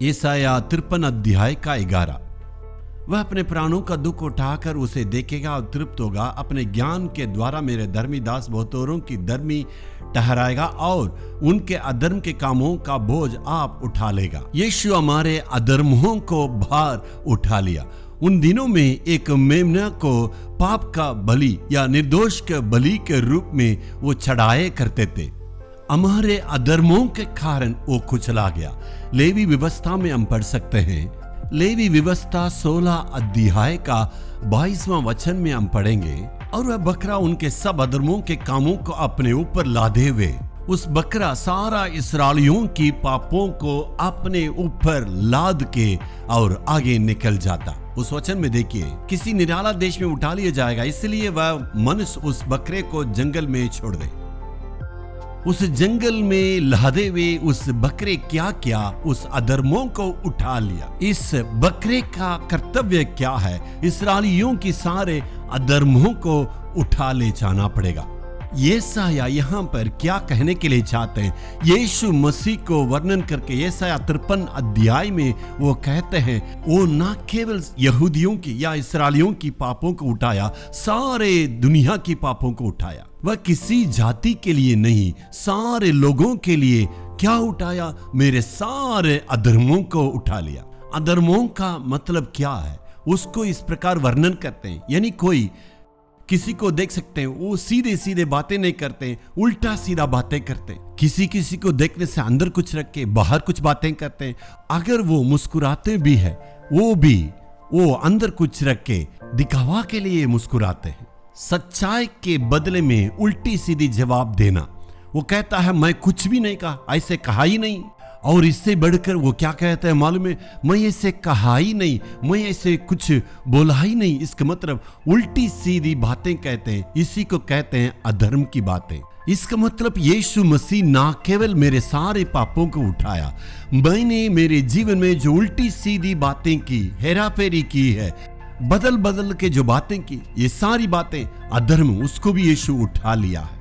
यशायाह 53 अध्याय का 11। वह अपने प्राणों का दुख उठाकर उसे देखेगा और तृप्त होगा। अपने ज्ञान के द्वारा मेरे धर्मी दास बहुतों की धर्मी ठहराएगा और उनके अधर्म के कामों का बोझ आप उठा लेगा। यीशु हमारे अधर्मों को भार उठा लिया। उन दिनों में एक मेमना को पाप का बलि या निर्दोष के बलि के रूप में वो चढ़ाए करते थे। हमारे अधर्मों के कारण वो कुचला गया। लेवी व्यवस्था में हम पढ़ सकते हैं, लेवी व्यवस्था 16 अध्याय का 22वां वचन में हम पढ़ेंगे। और वह बकरा उनके सब अधर्मों के कामों को अपने ऊपर लादे हुए, उस बकरा सारा इस्राएलियों की पापों को अपने ऊपर लाद के और आगे निकल जाता। उस वचन में देखिए, किसी निराला देश में उठा लिया जाएगा, इसलिए वह मनुष्य उस बकरे को जंगल में छोड़ दे। उस जंगल में लादे हुए उस बकरे क्या किया, उस अधर्मों को उठा लिया। इस बकरे का कर्तव्य क्या है? इस्राएलियों की सारे अधर्मों को उठा ले जाना पड़ेगा। यशायाह यहाँ पर क्या कहने के लिए चाहते हैं? यीशु मसीह को वर्णन करके यशायाह 53 अध्याय में वो कहते हैं, वो ना केवल यहूदियों की या इस्राएलियों की पापों को उठाया, सारे दुनिया की पापों को उठाया। वह किसी जाति के लिए नहीं, सारे लोगों के लिए क्या उठाया? मेरे सारे अधर्मों को उठा लिया। अधर्मों का मतलब क्या है? उसको इस प्रकार वर्णन करते हैं, यानी कोई किसी को देख सकते हैं, वो सीधे सीधे बातें नहीं करते, उल्टा सीधा बातें करते। किसी को देखने से अंदर कुछ रख के बाहर कुछ बातें करते हैं। अगर वो मुस्कुराते भी है, वो अंदर कुछ रख के दिखावा के लिए मुस्कुराते हैं। सच्चाई के बदले में उल्टी सीधी जवाब देना। वो कहता है मैं कुछ भी नहीं कहा, ऐसे कहा ही नहीं। और इससे बढ़कर वो क्या कहता है मालूम है? मैं ऐसे कहा ही नहीं, मैं ऐसे कुछ बोला ही नहीं। इसका मतलब उल्टी सीधी बातें कहते हैं। इसी को कहते हैं अधर्म की बातें। इसका मतलब यीशु मसीह ना केवल मेरे सारे पापों को उठाया, मैंने मेरे जीवन में जो उल्टी सीधी बातें की, हेराफेरी की है, बदल के जो बातें की, ये सारी बातें अधर्म, उसको भी यीशु उठा लिया है।